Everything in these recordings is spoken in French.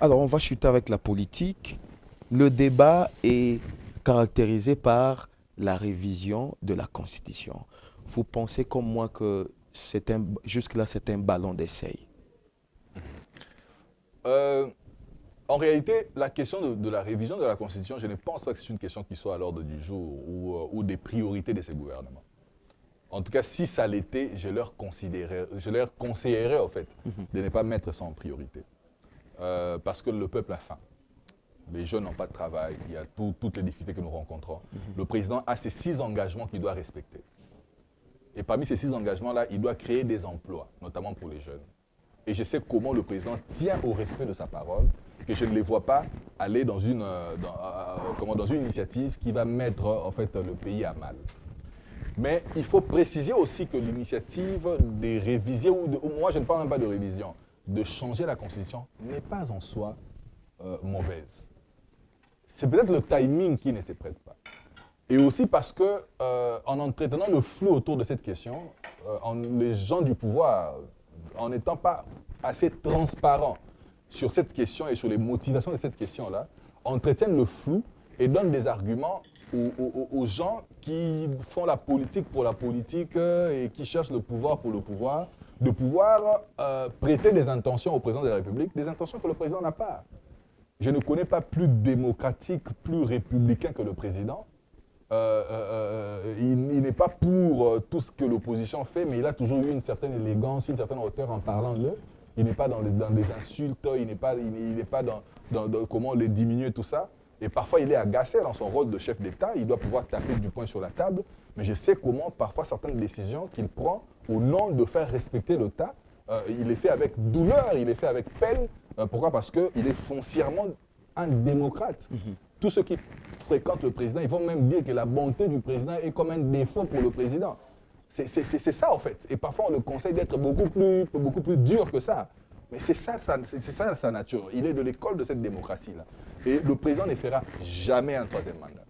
Alors, on va chuter avec la politique. Le débat est caractérisé par la révision de la Constitution. Vous pensez comme moi que jusque-là, c'est un ballon d'essai? Euh, En réalité, la question de la révision de la Constitution, je ne pense pas que c'est une question qui soit à l'ordre du jour ou des priorités de ces gouvernements. En tout cas, si ça l'était, je leur conseillerais, en fait, de ne pas mettre ça en priorité. Parce que le peuple a faim. Les jeunes n'ont pas de travail, il y a toutes les difficultés que nous rencontrons. Le président a ces 6 engagements qu'il doit respecter. Et parmi ces 6 engagements-là, il doit créer des emplois, notamment pour les jeunes. Et je sais comment le président tient au respect de sa parole, que je ne les vois pas aller dans dans une initiative qui va mettre en fait, le pays à mal. Mais il faut préciser aussi que l'initiative de réviser, ou moi je ne parle même pas de révision, de changer la Constitution n'est pas en soi mauvaise. C'est peut-être le timing qui ne se prête pas. Et aussi parce que, en entretenant le flou autour de cette question, les gens du pouvoir, en n'étant pas assez transparents sur cette question et sur les motivations de cette question-là, entretiennent le flou et donnent des arguments aux gens qui font la politique pour la politique et qui cherchent le pouvoir pour le pouvoir, de pouvoir prêter des intentions au président de la République, des intentions que le président n'a pas. Je ne connais pas plus démocratique, plus républicain que le président. Il n'est pas pour tout ce que l'opposition fait, mais il a toujours eu une certaine élégance, une certaine hauteur en parlant d'eux. Il n'est pas dans les insultes, il n'est pas dans comment les diminuer, tout ça. Et parfois, il est agacé dans son rôle de chef d'État. Il doit pouvoir taper du poing sur la table. Mais je sais comment, parfois, certaines décisions qu'il prend au nom de faire respecter l'État, il les fait avec douleur, il les fait avec peine. Pourquoi? Parce qu'il est foncièrement un démocrate. Tous ceux qui fréquentent le président, ils vont même dire que la bonté du président est comme un défaut pour le président. C'est ça, en fait. Et parfois, on le conseille d'être beaucoup plus dur que ça. Mais c'est ça sa nature. Il est de l'école de cette démocratie-là. Et le président ne fera jamais un 3e mandat.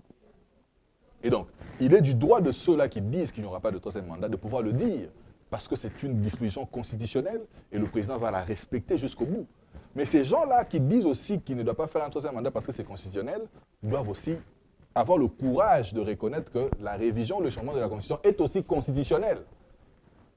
Et donc, il est du droit de ceux-là qui disent qu'il n'y aura pas de 3e mandat de pouvoir le dire. Parce que c'est une disposition constitutionnelle et le président va la respecter jusqu'au bout. Mais ces gens-là qui disent aussi qu'il ne doit pas faire un 3e mandat parce que c'est constitutionnel, doivent aussi avoir le courage de reconnaître que la révision, le changement de la Constitution est aussi constitutionnel.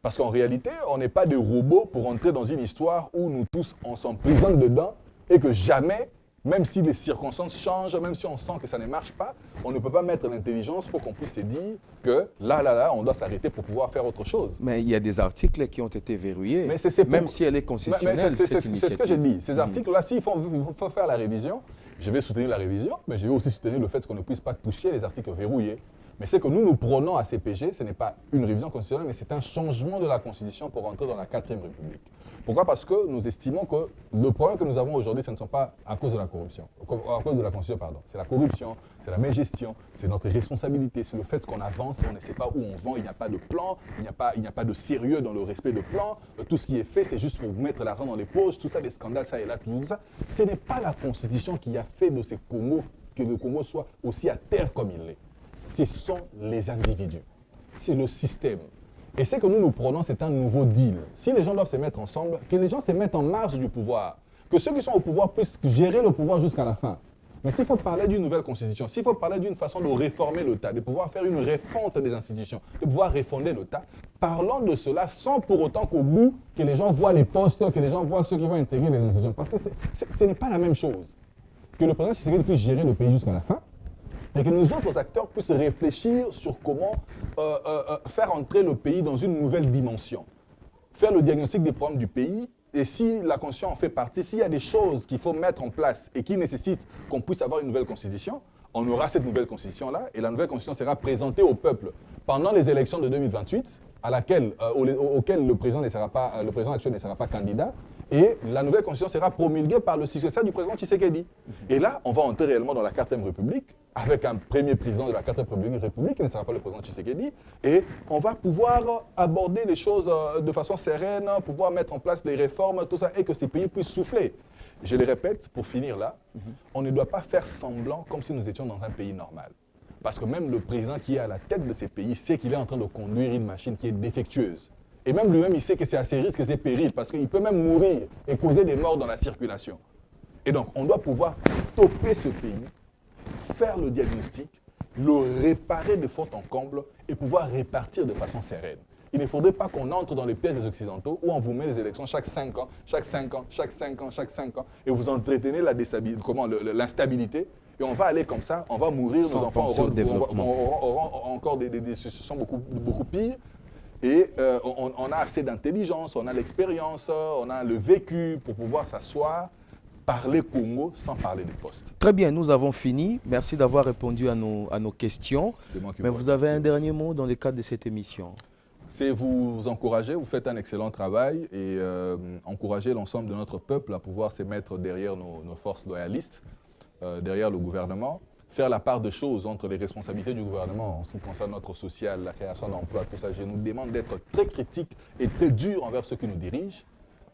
Parce qu'en réalité, on n'est pas des robots pour entrer dans une histoire où nous tous, on s'emprisonne dedans et que jamais, même si les circonstances changent, même si on sent que ça ne marche pas, on ne peut pas mettre l'intelligence pour qu'on puisse se dire que là, on doit s'arrêter pour pouvoir faire autre chose. Mais il y a des articles qui ont été verrouillés, même si elle est constitutionnelle, cette initiative. C'est ce que j'ai dit. Ces articles-là, s'il faut faire la révision, je vais soutenir la révision, mais je vais aussi soutenir le fait qu'on ne puisse pas toucher les articles verrouillés. Mais ce que nous prenons à CPG, ce n'est pas une révision constitutionnelle, mais c'est un changement de la Constitution pour entrer dans la 4e République. Pourquoi? Parce que nous estimons que le problème que nous avons aujourd'hui, ce ne sont pas à cause de la corruption, à cause de la Constitution, pardon. C'est la corruption, c'est la mégestion, c'est notre responsabilité, c'est le fait qu'on avance, on ne sait pas où on vend, il n'y a pas de plan, il n'y a pas de sérieux dans le respect de plan. Tout ce qui est fait, c'est juste pour mettre l'argent dans les poches, tout ça, des scandales, ça et là, tout ça. Ce n'est pas la Constitution qui a fait de ces Congos, que le Congo soit aussi à terre comme il l'est. Ce sont les individus, c'est le système. Et ce que nous prenons, c'est un nouveau deal. Si les gens doivent se mettre ensemble, que les gens se mettent en marge du pouvoir, que ceux qui sont au pouvoir puissent gérer le pouvoir jusqu'à la fin. Mais s'il faut parler d'une nouvelle constitution, s'il faut parler d'une façon de réformer l'État, de pouvoir faire une refonte des institutions, de pouvoir refonder l'État, parlons de cela sans pour autant qu'au bout, que les gens voient les postes, que les gens voient ceux qui vont intégrer les institutions. Parce que ce n'est pas la même chose. Que le président Tshisekedi puisse gérer le pays jusqu'à la fin, et que nos autres acteurs puissent réfléchir sur comment faire entrer le pays dans une nouvelle dimension. Faire le diagnostic des problèmes du pays, et si la Constitution en fait partie, s'il y a des choses qu'il faut mettre en place et qui nécessitent qu'on puisse avoir une nouvelle Constitution, on aura cette nouvelle Constitution-là, et la nouvelle Constitution sera présentée au peuple pendant les élections de 2028, auxquelles le président actuel ne sera pas candidat, et la nouvelle Constitution sera promulguée par le successeur du président Tshisekedi. Et là, on va entrer réellement dans la 4e République, avec un premier président de la 4e République, qui ne sera pas le président Tshisekedi, et on va pouvoir aborder les choses de façon sereine, pouvoir mettre en place les réformes, tout ça, et que ces pays puissent souffler. Je le répète, pour finir là, on ne doit pas faire semblant comme si nous étions dans un pays normal. Parce que même le président qui est à la tête de ces pays sait qu'il est en train de conduire une machine qui est défectueuse. Et même lui-même, il sait que c'est à ses risques et ses périls, parce qu'il peut même mourir et causer des morts dans la circulation. Et donc, on doit pouvoir stopper ce pays, faire le diagnostic, le réparer de fond en comble et pouvoir répartir de façon sereine. Il ne faudrait pas qu'on entre dans les pièges des Occidentaux où on vous met les élections chaque 5 ans, chaque 5 ans, chaque 5 ans, chaque 5 ans, et vous entretenez l'instabilité. Et on va aller comme ça, on va mourir, nos enfants auront encore des situations beaucoup pires. Et on a assez d'intelligence, on a l'expérience, on a le vécu pour pouvoir s'asseoir, parler Congo sans parler des postes. Très bien, nous avons fini. Merci d'avoir répondu à nos questions. Mais vous avez un dernier mot dans le cadre de cette émission? C'est vous encourager, vous faites un excellent travail et encourager l'ensemble de notre peuple à pouvoir se mettre derrière nos forces loyalistes, derrière le gouvernement, faire la part de choses entre les responsabilités du gouvernement en ce qui concerne notre social, la création d'emplois, tout ça. Je nous demande d'être très critiques et très durs envers ceux qui nous dirigent,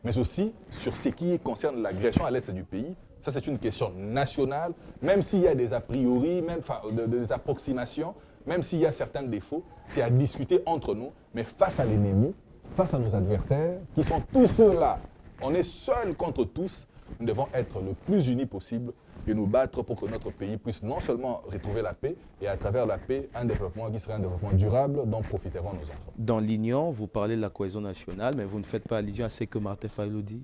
mais aussi sur ce qui concerne l'agression à l'est du pays. Ça, c'est une question nationale, même s'il y a des a priori, même des approximations, même s'il y a certains défauts, c'est à discuter entre nous, mais face à l'ennemi, face à nos adversaires, qui sont tous ceux-là. On est seuls contre tous, nous devons être le plus unis possible et nous battre pour que notre pays puisse non seulement retrouver la paix, et à travers la paix, un développement qui serait un développement durable dont profiteront nos enfants. Dans l'Union, vous parlez de la cohésion nationale, mais vous ne faites pas allusion à ce que Martin Fayulu dit?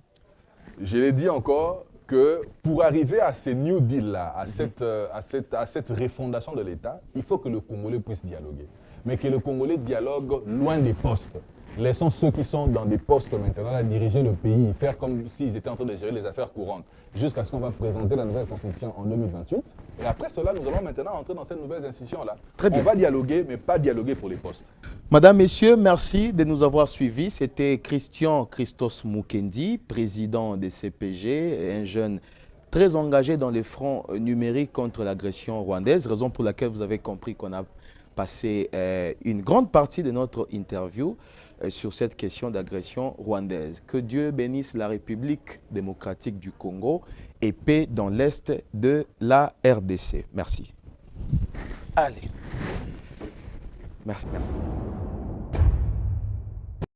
Je l'ai dit encore que pour arriver à ces New Deal-là, à cette refondation de l'État, il faut que le Congolais puisse dialoguer. Mais que le Congolais dialogue loin des postes. Laissons ceux qui sont dans des postes maintenant à diriger le pays, faire comme s'ils étaient en train de gérer les affaires courantes, jusqu'à ce qu'on va présenter la nouvelle constitution en 2028. Et après cela, nous allons maintenant entrer dans cette nouvelle institution-là. On va dialoguer, mais pas dialoguer pour les postes. Madame, Messieurs, merci de nous avoir suivis. C'était Christian Christos Mukendi, président des CPG, un jeune très engagé dans les fronts numériques contre l'agression rwandaise, raison pour laquelle vous avez compris qu'on a passé une grande partie de notre interview sur cette question d'agression rwandaise. Que Dieu bénisse la République démocratique du Congo et paix dans l'Est de la RDC. Merci. Allez. Merci, merci.